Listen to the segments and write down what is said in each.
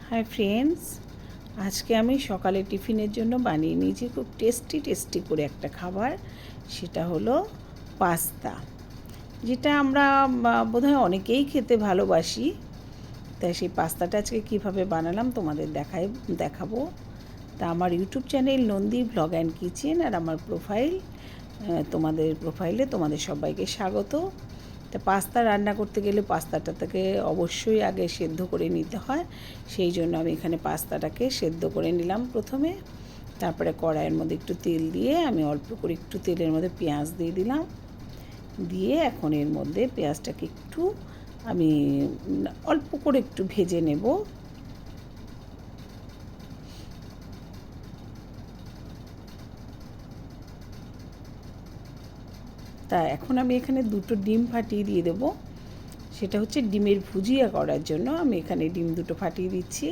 Hi friends, আজকে আমি সকালে টিফিনের জন্য বানিয়ে নিয়েছি খুব টেস্টি করে একটা খাবার। সেটা হলো পাস্তা, যেটা আমরা বোধহয় অনেকেই খেতে ভালোবাসি। তাই সেই পাস্তাটা আজকে কীভাবে বানালাম তোমাদের দেখাবো। তা আমার YouTube channel Nandi blog and kitchen আর আমার প্রোফাইলে তোমাদের সবাইকে স্বাগত। তা পাস্তা রান্না করতে গেলে পাস্তাটাকে অবশ্যই আগে সেদ্ধ করে নিতে হয়। সেই জন্য আমি এখানে পাস্তাটাকে সেদ্ধ করে নিলাম প্রথমে। তারপরে কড়াইয়ের মধ্যে একটু তেল দিয়ে আমি অল্প করে একটু তেলের মধ্যে পেঁয়াজ দিয়ে দিলাম। দিয়ে এখন এর মধ্যে পেঁয়াজটাকে একটু আমি অল্প করে একটু ভেজে নেব। তা এখন আমি এখানে দুটো ডিম ফাটিয়ে দিয়ে দেবো। সেটা হচ্ছে ডিমের ভুজিয়া করার জন্য আমি এখানে ডিম দুটো ফাটিয়ে দিচ্ছি।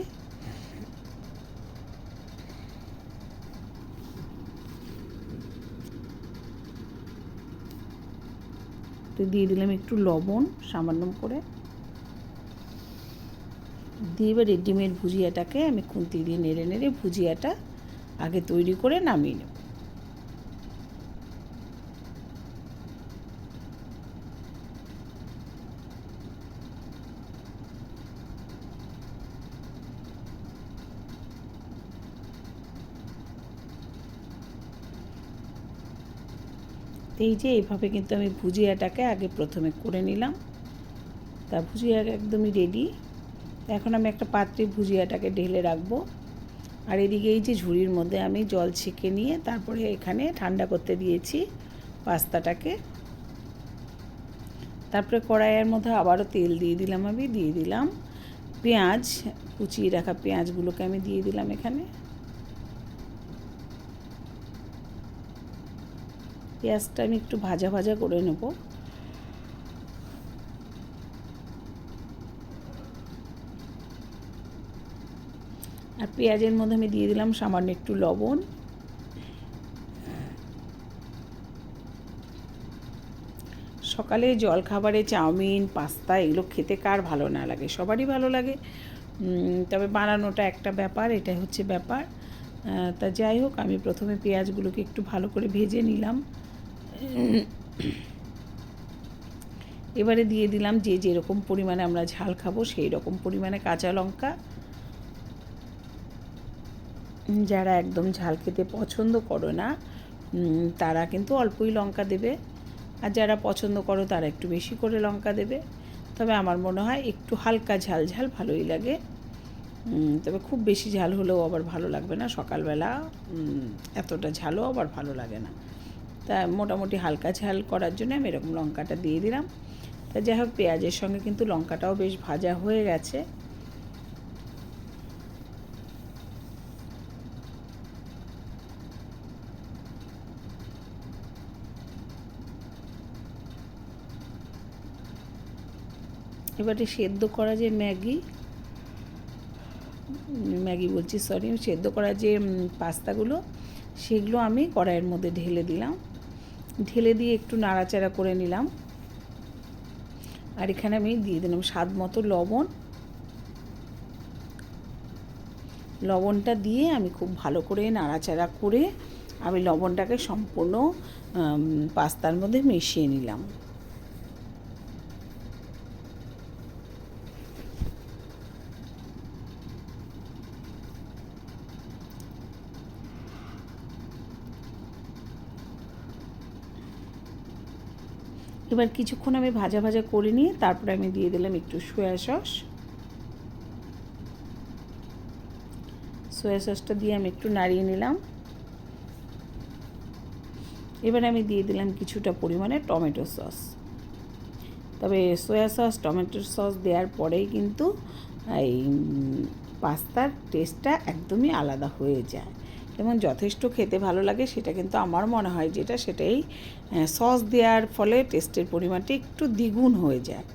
তো দিয়ে দিলাম একটু লবণ সামান্য করে। দিয়ে এবার ডিমের ভুজিয়াটাকে আমি খুন্তি দিয়ে নেড়ে নেড়ে ভুজিয়াটা আগে তৈরি করে নামিয়ে নেব। এই যে এইভাবে কিন্তু আমি ভুজিয়াটাকে আগে প্রথমে করে নিলাম। তা ভুজিয়া একদমই রেডি। এখন আমি একটা পাত্রে ভুজিয়াটাকে ঢেলে রাখবো। আর এদিকে এই যে ঝুড়ির মধ্যে আমি জল ছেঁকে নিয়ে তারপরে এখানে ঠান্ডা করতে দিয়েছি পাস্তাটাকে। তারপরে কড়াইয়ের মধ্যে আবারও তেল দিয়ে দিলাম পেঁয়াজ, কুচিয়ে রাখা পেঁয়াজগুলোকে আমি দিয়ে দিলাম এখানে। পেঁয়াজটা আমি একটু ভাজা করে নেব। আর পেঁয়াজের মধ্যে আমি দিয়ে দিলাম সামান্য একটু লবণ। সকালে জলখাবারে চাউমিন, পাস্তা এগুলো খেতে কার ভালো না লাগে, সবারই ভালো লাগে। তবে বানানোটা একটা ব্যাপার, এটাই হচ্ছে ব্যাপার। তা যাই হোক, আমি প্রথমে পেঁয়াজগুলোকে একটু ভালো করে ভেজে নিলাম। এবারে দিয়ে দিলাম যেরকম পরিমাণে আমরা ঝাল খাবো সেই রকম পরিমাণে কাঁচা লঙ্কা। যারা একদম ঝাল খেতে পছন্দ করো না তারা কিন্তু অল্পই লঙ্কা দেবে, আর যারা পছন্দ করো তারা একটু বেশি করে লঙ্কা দেবে। তবে আমার মনে হয় একটু হালকা ঝাল ভালোই লাগে। তবে খুব বেশি ঝাল হলেও আবার ভালো লাগবে না, সকালবেলা এতটা ঝালও আবার ভালো লাগে না। তা মোটামুটি হালকা ঝাল করার জন্য আমি এরকম লঙ্কাটা দিয়ে দিলাম। তা যাই হোক, পেঁয়াজের সঙ্গে কিন্তু লঙ্কাটাও বেশ ভাজা হয়ে গেছে। এবারে সেদ্ধ করা যে সেদ্ধ করা যে পাস্তাগুলো সেগুলো আমি কড়াইয়ের মধ্যে ঢেলে দিলাম। ঢেলে দিয়ে একটু নাড়াচাড়া করে নিলাম। আর এখানে আমি দিয়ে দিলাম স্বাদ মতো লবণটা দিয়ে আমি খুব ভালো করে নাড়াচাড়া করে আমি লবণটাকে সম্পূর্ণ পাস্তার মধ্যে মিশিয়ে নিলাম। এবার কিছুক্ষণ আমি ভাজা করে নিয়ে তারপরে আমি দিয়ে দিলাম একটু সয়া সসটা দিয়ে আমি একটু নাড়িয়ে নিলাম। এবার আমি দিয়ে দিলাম কিছুটা পরিমাণে টমেটো সস। তবে সয়া সস, টমেটো সস দেওয়ার পরেই কিন্তু এই পাস্তার টেস্টটা একদমই আলাদা হয়ে যায় এবং যথেষ্ট খেতে ভালো লাগে। সেটা কিন্তু আমার মনে হয় সেটাই সস দেওয়ার ফলে টেস্টের পরিমাণটা একটু দ্বিগুণ হয়ে যায়।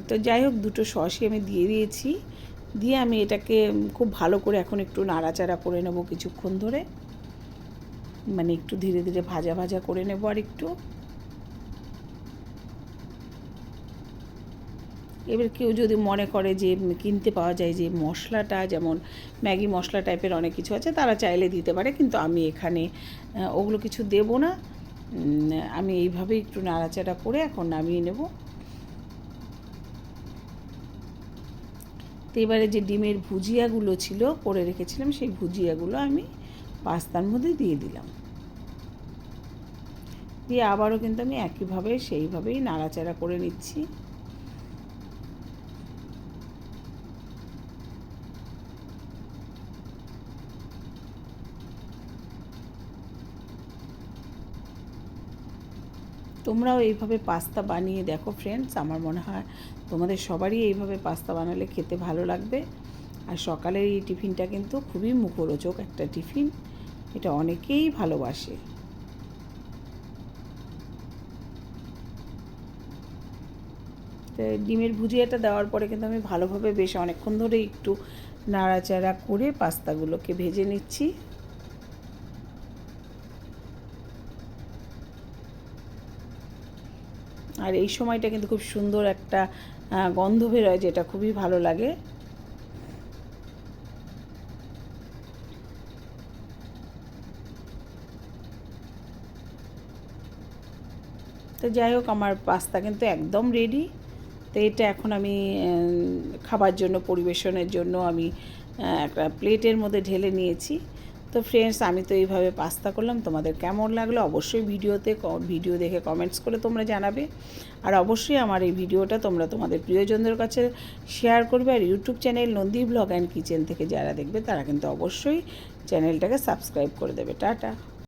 তো যাই হোক, দুটো সসই আমি দিয়ে দিয়েছি। দিয়ে আমি এটাকে খুব ভালো করে এখন একটু নাড়াচাড়া করে নেব কিছুক্ষণ ধরে, মানে একটু ধীরে ভাজা করে নেব। আর একটু এবার কেউ যদি মনে করে যে কিনতে পাওয়া যায় যে মশলাটা, যেমন ম্যাগি মশলা টাইপের অনেক কিছু আছে, তারা চাইলে দিতে পারে, কিন্তু আমি এখানে ওগুলো কিছু দেব না। আমি এইভাবেই একটু নাড়াচাড়া করে এখন নামিয়ে নেব। তো এবারে যে ডিমের ভুজিয়াগুলো ছিল করে রেখেছিলাম, সেই ভুজিয়াগুলো আমি পাস্তার মধ্যে দিয়ে দিলাম। দিয়ে আবারও কিন্তু আমি একইভাবে সেইভাবেই নাড়াচাড়া করে নিচ্ছি। তোমরাও এইভাবে পাস্তা বানিয়ে দেখো ফ্রেন্ডস, আমার মনে হয় তোমাদের সবারই এইভাবে পাস্তা বানালে খেতে ভালো লাগবে। আর সকালের এই টিফিনটা কিন্তু খুবই মুখরোচক একটা টিফিন, এটা অনেকেই ভালোবাসে। তো ডিমের ভুজিয়াটা দেওয়ার পরে কিন্তু আমি ভালোভাবে বেশ অনেকক্ষণ ধরে একটু নাড়াচাড়া করে পাস্তাগুলোকে ভেজে নিচ্ছি। আর এই সময়টা কিন্তু খুব সুন্দর একটা গন্ধ বেরোয়, যেটা খুবই ভালো লাগে। তো যাই হোক, আমার পাস্তা কিন্তু একদম রেডি। তো এটা এখন আমি খাবার জন্য, পরিবেশনের জন্য আমি একটা প্লেটের মধ্যে ঢেলে নিয়েছি। তো ফ্রেন্ডস, আমি তো এইভাবে পাস্তা করলাম, তোমাদের কেমন লাগলো অবশ্যই ভিডিও দেখে কমেন্টস করে তোমরা জানাবে। আর অবশ্যই আমার এই ভিডিওটা তোমরা তোমাদের প্রিয়জনদের কাছে শেয়ার করবে। আর YouTube channel Nandi blog and kitchen থেকে যারা দেখবে তারা কিন্তু অবশ্যই চ্যানেলটাকে সাবস্ক্রাইব করে দেবে। টাটা।